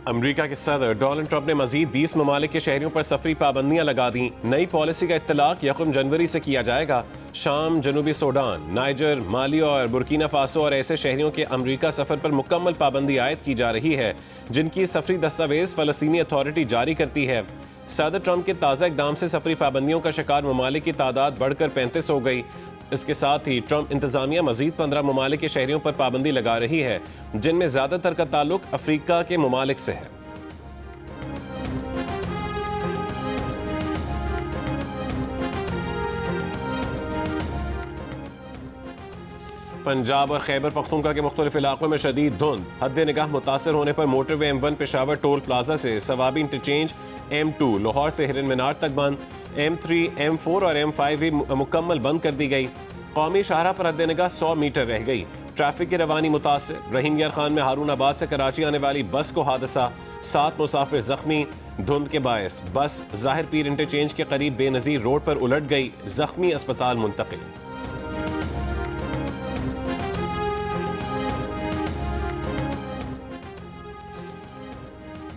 America के सदर Donald Trump ने मजीद 20 ममालिक के शहरियों पर सफरी पाबंदियां लगा दी। नई पॉलिसी का इत्तलाक 1 जनवरी से किया जाएगा। शाम, जनूबी सूडान, नाइजर, माली और बुर्किना फासो और ऐसे शहरियों के अमेरिका सफर पर मुकम्मल पाबंदी आयद की जा रही है जिनकी सफरी दस्तावेज फलस्तीनी अथॉरिटी जारी करती है। सदर ट्रंप के ताज़ा इकदाम से सफरी पाबंदियों का शिकार ममालिक की तादाद बढ़कर 35 हो गई। इसके साथ ही ट्रंप इंतजामिया मजीद 15 ममालिक के शहरियों पर पाबंदी लगा रही है जिनमें ज्यादातर का ताल्लुक अफ्रीका के ममालिक से है। पंजाब और खैबर पख्तूनख्वा के मुख्तलिफ इलाकों में शदीद धुंध, हद निगाह मुतासर होने पर motorway M1 Peshawar toll plaza से सवाबी इंटरचेंज, M2 लाहौर से हिरन मीनार तक बंद, M3, M4 और M5 भी मुकम्मल बंद कर दी गई। कौमी शाहरा पर हद निगाह 100 मीटर रह गई। ट्रैफिक की रवानी मुतासर। रहीम यार खान में हारून आबाद से कराची आने वाली बस को हादसा, 7 मुसाफिर जख्मी। धुंध के बायस बस जाहिर पीर इंटरचेंज के करीब बेनजीर रोड पर उलट गई, जख्मी अस्पताल मुंतकिल।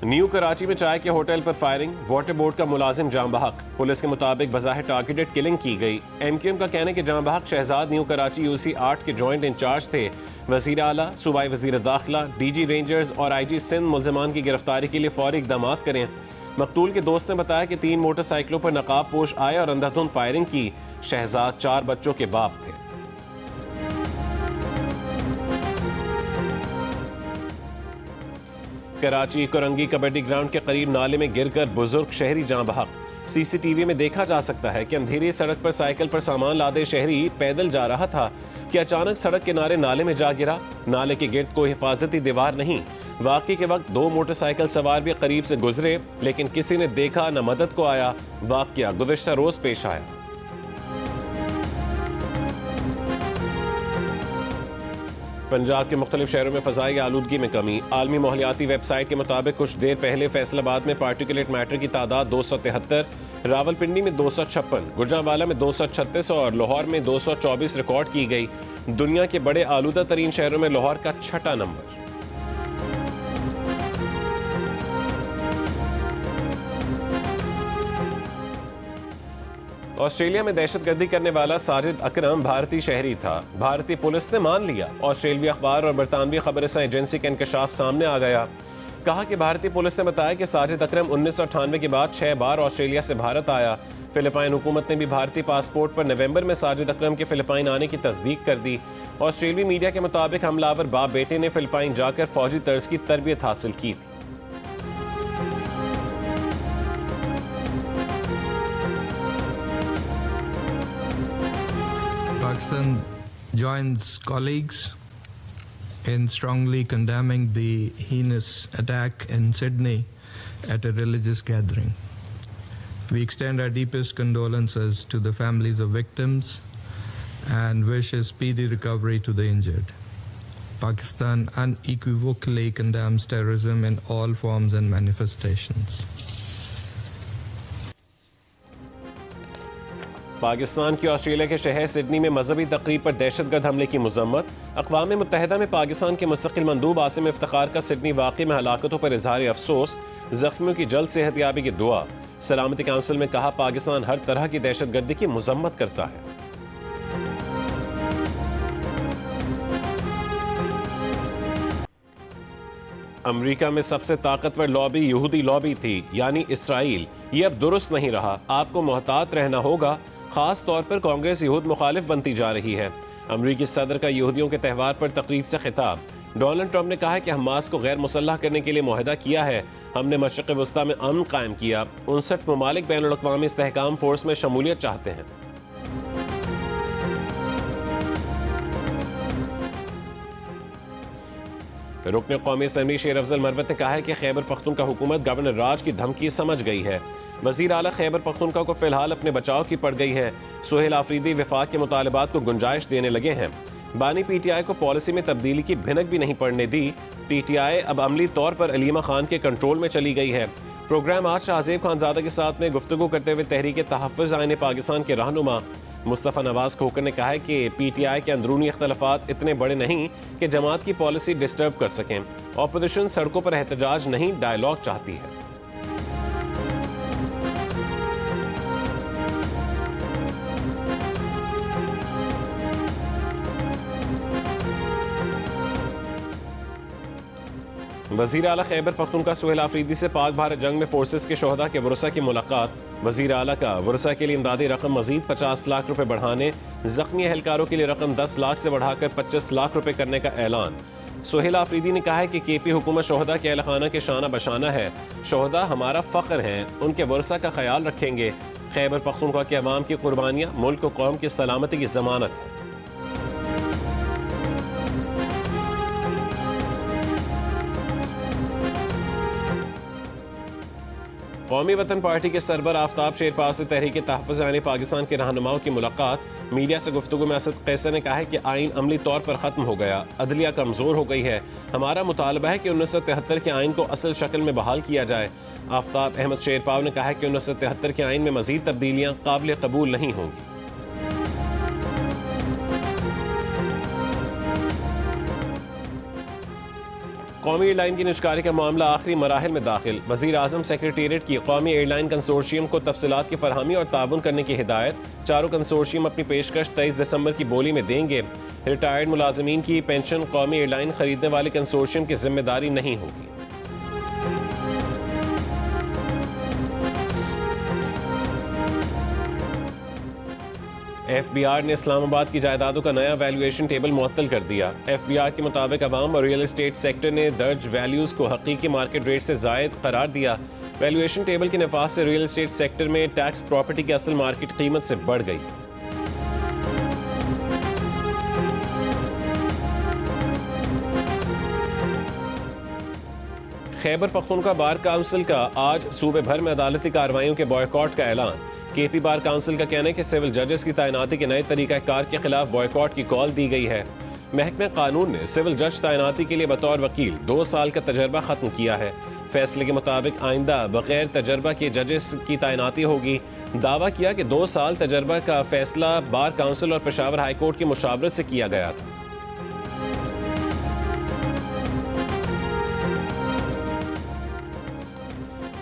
न्यू कराची में चाय के होटल पर फायरिंग, वाटर बोर्ड का मुलाजिम जाम बहक। पुलिस के मुताबिक बज़ाहिर टारगेटेड किलिंग की गई। MQM का कहना है कि जाम बहक शहजाद न्यू कराची UC 8 के जॉइंट इंचार्ज थे। वज़ीर आला, सूबाई वज़ीर दाखिला, DG रेंजर्स और IG सिंध मुल्ज़िमान की गिरफ्तारी के लिए फौरी इक़दाम करें। मकतूल के दोस्त ने बताया कि 3 मोटरसाइकिलों पर नकाब पोश आए और अंधाधुंध फायरिंग की। शहजाद 4 बच्चों के बाप थे। कराची कोरंगी कबड्डी ग्राउंड के करीब नाले में गिरकर बुजुर्ग शहरी जां बहक। CCTV में देखा जा सकता है कि अंधेरी सड़क पर साइकिल पर सामान लादे शहरी पैदल जा रहा था कि अचानक सड़क किनारे नाले में जा गिरा। नाले के गिर्द कोई हिफाजती दीवार नहीं। वाक़ई के वक्त 2 मोटरसाइकिल सवार भी करीब से गुजरे लेकिन किसी ने देखा न मदद को आया। वाक़या गुज़िश्ता रोज पेश आया। पंजाब के मुख्तलिफ शहरों में फ़ज़ाई आलूदगी में कमी। आलमी माहौलियाती वेबसाइट के मुताबिक कुछ देर पहले फैसलाबाद में पार्टिकुलेट मैटर की तादाद 273, रावलपिंडी में 256, गुजरांवाला में 236 और लाहौर में 224 रिकॉर्ड की गई। दुनिया के बड़े आलूदा तरीन शहरों में लाहौर का 6ठा नंबर। ऑस्ट्रेलिया में दहशतगर्दी करने वाला साजिद अकरम भारतीय शहरी था। भारतीय पुलिस ने मान लिया। ऑस्ट्रेलियाई अखबार और बरतानवी खबरसां एजेंसी का इंकशाफ सामने आ गया। कहा कि भारतीय पुलिस ने बताया कि साजिद अकरम 1998 के बाद 6 बार ऑस्ट्रेलिया से भारत आया। फिलिपाइन हुकूमत ने भी भारतीय पासपोर्ट पर नवंबर में साजिद अकरम के फिलिपाइन आने की तस्दीक कर दी। ऑस्ट्रेलियाई मीडिया के मुताबिक हमलावर बाप बेटे ने फिलिपाइन जाकर फौजी तर्ज की तरबियत हासिल की थी। Pakistan joins colleagues in strongly condemning the heinous attack in Sydney at a religious gathering. We extend our deepest condolences to the families of victims and wish a speedy recovery to the injured. Pakistan unequivocally condemns terrorism in all forms and manifestations. Pakistan की Australia के शहर Sydney में मजहबी तकरीब पर दहशतगर्द हमले की मजम्मत। अक़वाम मुत्तहिदा में पाकिस्तान के मुस्तकिल मंदूब आसिम इफ्तिखार का सिडनी वाक़े में हलाकतों पर इजहार अफसोस, जख्मियों की जल्द सेहतयाबी की दुआ। सलामती काउंसिल में कहा पाकिस्तान हर तरह की दहशतगर्दी की मजम्मत करता है। अमेरिका में सबसे ताकतवर लॉबी यहूदी लॉबी थी यानी इसराइल। ये अब दुरुस्त नहीं रहा, आपको मोहतात रहना होगा। खास तौर पर कांग्रेस यहूद मुखालिफ बनती जा रही है। अमरीकी सदर का यहूदियों के त्यौहार पर तकरीब से खिताब। डोनाल्ड ट्रंप ने कहा है कि हमास को गैर मुसल्लह करने के लिए मुआहदा किया है। हमने मशरिक़ वस्ता में अमन कायम किया। 59 ममालिक बैनुल-अक़वामी इस्तेहकाम फोर्स में शमूलियत चाहते हैं। रुकन कौमी असम्बली शेर अफजल मरवत ने कहा है कि खैबर पख्तूनख्वा हुकूमत गवर्नर राज की धमकी समझ गई है। वज़ीर आला खैबर पख्तूनख्वा को फिलहाल अपने बचाव की पड़ गई है। सुहेल आफरीदी वफाक के मुतालबात को गुंजाइश देने लगे हैं। बानी PTI को पॉलिसी में तब्दीली की भिनक भी नहीं पड़ने दी। PTI अब अमली तौर पर अलीमा खान के कंट्रोल में चली गई है। प्रोग्राम आज शाहजेब खानजादा के साथ में गुफ्तगू करते हुए तहरीक तहफ़्फ़ुज़ आईन पाकिस्तान के रहनुमा मुस्तफ़ा नवाज खोकर ने कहा है कि PTI के अंदरूनी इख्तलाफात इतने बड़े नहीं कि जमात की पॉलिसी डिस्टर्ब कर सकें। ऑपोजिशन सड़कों पर एहतजाज नहीं, डायलॉग चाहती है। वज़ीर आला खैबर पख्तूनख्वा सुहेल आफरीदी से पाक भारत जंग में फोर्सेस के शोहदा के वरसा की मुलाकात। वज़ीर आला का वरसा के लिए इमदादी रकम मजीद 50 लाख रुपए बढ़ाने, जख्मी एहलकारों के लिए रकम 10 लाख से बढ़ाकर 25 लाख रुपए करने का ऐलान। सुहेल आफरीदी ने कहा है कि KP हुकूमत शोहदा के अहलखाना के शाना बशाना है। शोहदा हमारा फ़ख्र हैं, उनके वरसा का ख्याल रखेंगे। खैबर पख्तूनख्वा के अवाम की कुर्बानियाँ मुल्क और कौम की सलामती की ज़मानत है। कौमी वतन पार्टी के सरबर आफ्ताब शेरपाव से तहरीक तहफ़्फ़ुज़ यानी पाकिस्तान के रहनुमाओं की मुलाकात। मीडिया से गुफ्तगू में असद कैसर ने कहा है कि आइन अमली तौर पर ख़त्म हो गया, अदलिया कमज़ोर हो गई है। हमारा मुतालबा है कि 1973 के आइन को असल शक्ल में बहाल किया जाए। आफ्ताब अहमद शेरपाव ने कहा है कि 1973 के आइन में मज़ीद तब्दीलियाँ काबिल कबूल नहीं होंगी। कौमी एयरलाइन की निजकारी का मामला आखिरी मराहिल में दाखिल। वज़ीर आज़म सेक्रेटेरिएट की कौमी एयरलाइन कंसोर्शियम को तफसीलात की फरहमी और ताउन करने की हिदायत। चारों कंसोर्शियम अपनी पेशकश 23 दिसंबर की बोली में देंगे। रिटायर्ड मुलाजमीन की पेंशन कौमी एयरलाइन खरीदने वाले कंसोर्शियम की जिम्मेदारी नहीं होगी। FBI ने इस्लामाबाद की जायदादों का नया वैल्यूएशन टेबल मुअत्तल कर दिया। FBI के मुताबिक अवाम और रियल एस्टेट सेक्टर ने दर्ज वैल्यूज को हकीकी मार्केट रेट से जायद करार दिया। वैल्यूएशन टेबल के नफाज से रियल एस्टेट सेक्टर में टैक्स प्रॉपर्टी की असल मार्केट कीमत से बढ़ गई। खैबर पख्तूनख्वा बार काउंसिल का आज सूबे भर में अदालती कार्रवाइयों के बॉयकॉट का ऐलान। KP बार काउंसिल का कहना है कि सिविल जजेस की तैनाती के नए तरीक़ाकार के खिलाफ बॉयकॉट की कॉल दी गई है। महकमा कानून ने सिविल जज तैनाती के लिए बतौर वकील 2 साल का तजर्बा खत्म किया है। फैसले के मुताबिक आइंदा बगैर तजर्बा के जजेस की तैनाती होगी। दावा किया कि 2 साल तजर्बा का फैसला बार काउंसिल और पेशावर हाईकोर्ट की मुशावरत से किया गया था।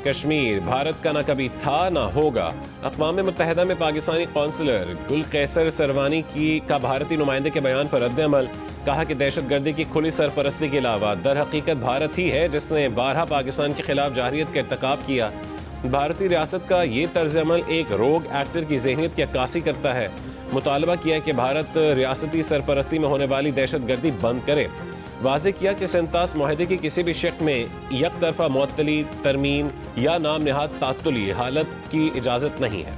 कश्मीर भारत का ना कभी था ना होगा। अक़वाम मुत्तहिदा में पाकिस्तानी कौंसलर गुल कैसर सरवानी का भारतीय नुमाइंदे के बयान पर रद्द-ए-अमल। कहा कि दहशतगर्दी की खुली सरपरस्ती के अलावा दर हकीकत भारत ही है जिसने बारहा पाकिस्तान के खिलाफ जारहियत का इर्तिकाब किया। भारतीय रियासत का ये तर्ज अमल एक रोग एक्टर की ज़हनियत की अक्कासी करता है। मुतालबा किया कि भारत रियासती सरपरस्ती में होने वाली दहशतगर्दी बंद करे। वाज़े किया कि सेंतास माहदे की किसी भी शक्ल में एक तरफा मुअत्तली, तरमीम या नाम नहाद तातुली हालत की इजाज़त नहीं है।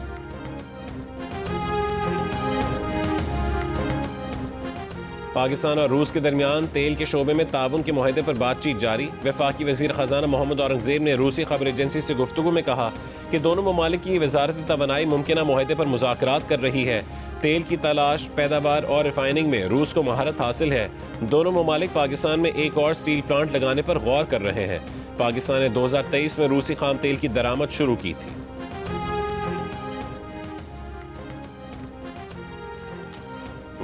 पाकिस्तान और रूस के दरमियान तेल के शोबे में ताउन के मुआहदे पर बातचीत जारी। वफाकी वज़ीर ख़जाना मोहम्मद औरंगज़ेब ने रूसी खबर एजेंसी से गुफ्तगू में कहा कि दोनों ममालिक की वज़ारत तवानाई मुमकिना मुआहदे पर मुज़ाकरात कर रही है। तेल की तलाश, पैदावार और रिफाइनिंग में रूस को महारत हासिल है। दोनों ममालिक पाकिस्तान में एक और स्टील प्लांट लगाने पर गौर कर रहे हैं। पाकिस्तान ने 2023 में रूसी खाम तेल की दरामद शुरू की थी।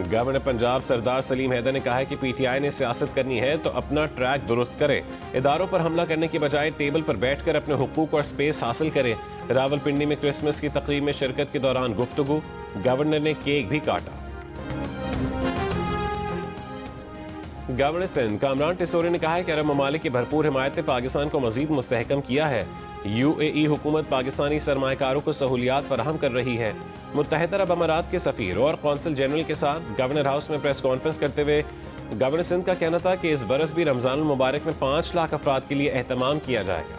गवर्नर पंजाब सरदार सलीम हैदर ने कहा है कि PTI ने सियासत करनी है तो अपना ट्रैक दुरुस्त करे। इदारों पर हमला करने के बजाय टेबल पर बैठकर अपने हुकूक और स्पेस हासिल करे। रावलपिंडी में क्रिसमस की तकरीब में शिरकत के दौरान गुफ्तगू। गवर्नर ने केक भी काटा। गवर्नर सिंध कामरान टिसोरी ने कहा है कि अरब ममालिक की भरपूर हिमायत ने पाकिस्तान को मजीद मुस्तहकम किया है। UAE हुकूमत पाकिस्तानी सरमायाकारों को सहूलियात फराहम कर रही है। मुत्तहिदा अरब अमारात के सफ़ीर और कौंसल जनरल के साथ गवर्नर हाउस में प्रेस कॉन्फ्रेंस करते हुए गवर्नर सिंध का कहना था कि इस बरस भी रमज़ान मुबारक में 5 लाख अफराद के लिए एहतमाम किया जाएगा।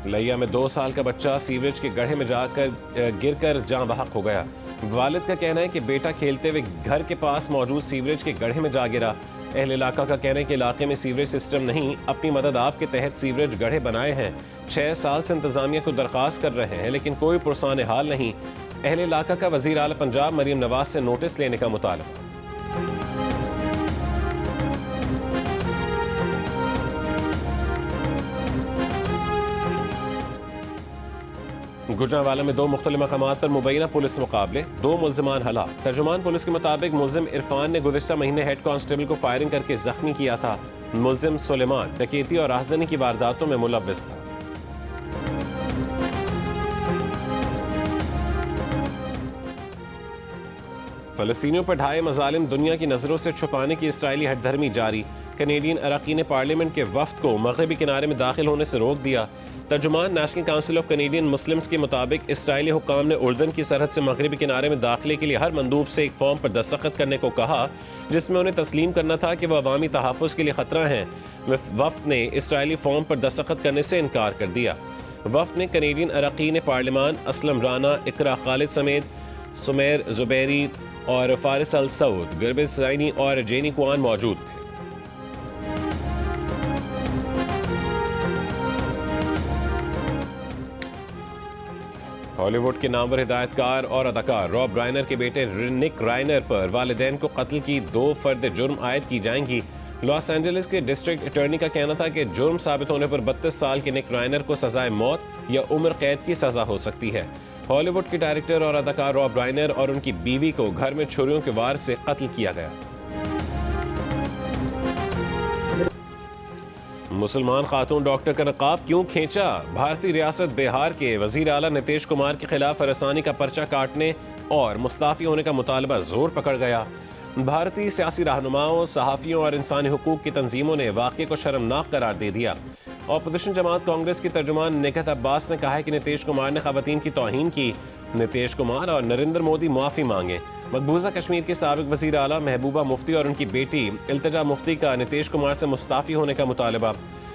लिया में 2 साल का बच्चा सीवरेज के गड्ढे में जाकर गिरकर जाँ बहक हो गया। वालिद का कहना है कि बेटा खेलते हुए घर के पास मौजूद सीवरेज के गड्ढे में जा गिरा। अहले इलाका का कहना है कि इलाके में सीवरेज सिस्टम नहीं, अपनी मदद आप के तहत सीवरेज गड्ढे बनाए हैं। 6 साल से इंतजामिया को दरख्वास्त कर रहे हैं लेकिन कोई पुरसान हाल नहीं। अहले इलाका का वज़ीर आला पंजाब मरीम नवाज से नोटिस लेने का मुतालबा। गुजरांवाला में 2 मुख्तलिफ मकामात पर मुबैना पुलिस मुकाबले, 2 मुल्जिमान हलाक। तर्जुमान पुलिस के मुताबिक मुल्जिम इरफान ने गुज़िश्ता महीने हेड कांस्टेबल को फायरिंग करके जख्मी किया था। मुल्जिम सुलेमान डकैती और राहज़नी की वारदातों में मुलव्विस था। फ़लस्तीनियों पर ढाए मज़ालिम दुनिया की नज़रों से छुपाने की इसराइली हठधर्मी जारी। कनेडियन अरकान पार्लियामेंट के वफ्द को मगरबी किनारे में दाखिल होने से रोक दिया। तर्जुमान national council of Canadian Muslims के मुताबिक इसराइली हुक्काम ने उर्दन की सरहद से मगरबी किनारे में दाखिले के लिए हर मंदूब से एक फॉर्म पर दस्तखत करने को कहा, जिसमें उन्हें तस्लीम करना था कि वह अवामी तहफ़्फ़ुज़ के लिए ख़तरा हैं। वफ्द ने इसराइली फॉर्म पर दस्तखत करने से इनकार कर दिया। वफ्द ने कनेडियन अरकान पार्लियामान असलम राना, इकरा खालिद समेत सुमेर ज़ुबैरी और फारिस अल सऊद, गिरबिस ज़ैनी और जेनी कुआन मौजूद थे। हॉलीवुड के नामवर हिदायतकार और अदाकार रॉब राइनर के बेटे निक राइनर पर वालिदैन को कत्ल की 2 फर्द जुर्म आयद की जाएंगी। लॉस एंजलिस के डिस्ट्रिक्ट अटॉर्नी का कहना था कि जुर्म साबित होने पर 32 साल के निक राइनर को सजाए मौत या उम्र कैद की सजा हो सकती है। हॉलीवुड के डायरेक्टर और अदाकार रॉब राइनर और उनकी बीवी को घर में छुरियों के वार से कत्ल किया गया। मुसलमान खातून डॉक्टर का नकाब क्यों खींचा? भारतीय रियासत बिहार के वजीर आला नीतीश कुमार के खिलाफ हरासानी का पर्चा काटने और मुस्ताफी होने का मुतालबा जोर पकड़ गया। भारतीय सियासी रहनुमाओं, सहाफ़ियों और इंसानी हुकूक की तंजीमों ने वाक़े को शर्मनाक करार दे दिया। अपोजिशन जमात कांग्रेस की तर्जुमान निकहत अब्बास ने कहा है कि नीतीश कुमार ने ख़वातीन की तौहीन की। नीतीश कुमार और नरेंद्र मोदी माफ़ी मांगे। मकबूजा कश्मीर के साबिक वज़ीर आला महबूबा मुफ्ती और उनकी बेटी इल्तिजा मुफ्ती का नीतीश कुमार से मुस्ताफ़ी होने का मुतालबा।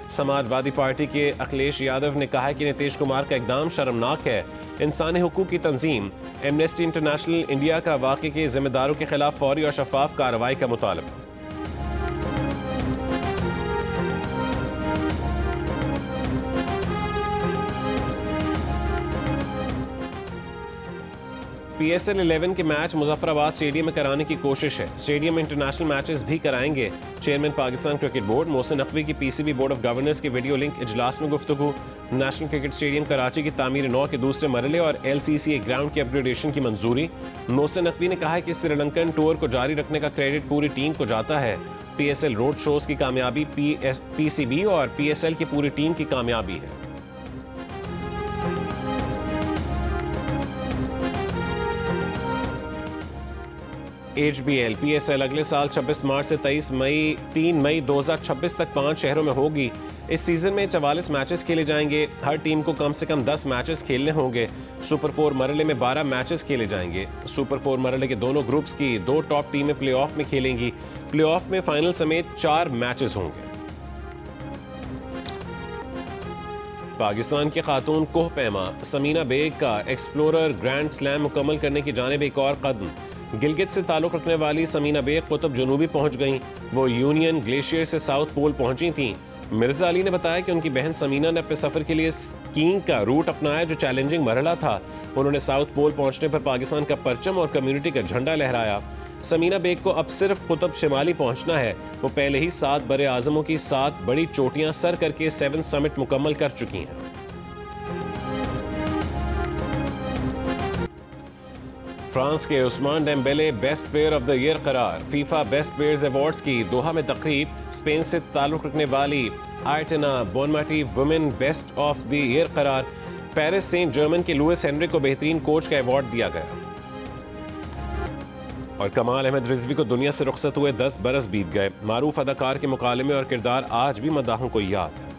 समाजवादी पार्टी के अखिलेश यादव ने कहा है कि नीतीश कुमार का इक़दाम शर्मनाक है। इंसानी हुकूक की तंजीम एमनेस्टी इंटरनेशनल इंडिया का वाक़े के ज़िम्मेदारों के खिलाफ फौरी और शफाफ कार्रवाई का मुतालबा। PSL 11 के मैच मुजफ्फराबाद स्टेडियम में कराने की कोशिश है। स्टेडियम में इंटरनेशनल मैचेस भी कराएंगे। Chairman Pakistan cricket board Mohsin Naqvi की PCB बोर्ड ऑफ गवर्नर्स के वीडियो लिंक इजलास में गुफ्तगू। नेशनल क्रिकेट स्टेडियम कराची की तामीर 9 के दूसरे मरहले और LCCA ग्राउंड के अपग्रेडेशन की मंजूरी। मोहसिन नकवी ने कहा है कि श्रीलंकन टूर को जारी रखने का क्रेडिट पूरी टीम को जाता है। PSL रोड शोज की कामयाबी PCB और PSL की पूरी टीम की कामयाबी है। HBL PSL अगले साल 26 मार्च से 3 मई 2026 तक 5 शहरों में होगी। इस सीजन में 44 मैचेस खेले जाएंगे। हर टीम को कम से कम 10 मैचेस खेलने होंगे। सुपर 4 मरहले में 12 मैचेस खेले जाएंगे। सुपर 4 मरहले के दोनों ग्रुप्स की 2 टॉप टीमें प्लेऑफ में खेलेंगी। प्लेऑफ में फाइनल समेत 4 मैचेस होंगे। पाकिस्तान के खातून कोह पैमा समीना बेग का एक्सप्लोरर ग्रैंड स्लैम मुकम्मल करने की जानिब एक और कदम। गिलगित से ताल्लुक़ रखने वाली समीना बेग कुतुब जनूबी पहुंच गईं। वो यूनियन ग्लेशियर से साउथ पोल पहुंची थीं। मिर्जा अली ने बताया कि उनकी बहन समीना ने अपने सफ़र के लिए स्कीइंग का रूट अपनाया, जो चैलेंजिंग मरहला था। उन्होंने साउथ पोल पहुंचने पर पाकिस्तान का परचम और कम्युनिटी का झंडा लहराया। समीना बेग को अब सिर्फ कुतुब शिमाली पहुंचना है। वो पहले ही 7 बड़े आज़मों की 7 बड़ी चोटियां सर करके 7 समिट मुकम्मल कर चुकी हैं। फ्रांस के Ousmane Dembele best player of the year करार। फीफा बेस्ट प्लेयर्स अवार्ड्स की दोहा में तकरीब। स्पेन से ताल्लुक़ रखने वाली Aitana Bonmati women best of the year करार। पेरिस सेंट जर्मन के लुइस हेनरी को बेहतरीन कोच का अवार्ड दिया गया। और कमाल अहमद रिजवी को दुनिया से रुखसत हुए 10 बरस बीत गए। मारूफ अदाकार के मुकालमे और किरदार आज भी मदाहों को याद है।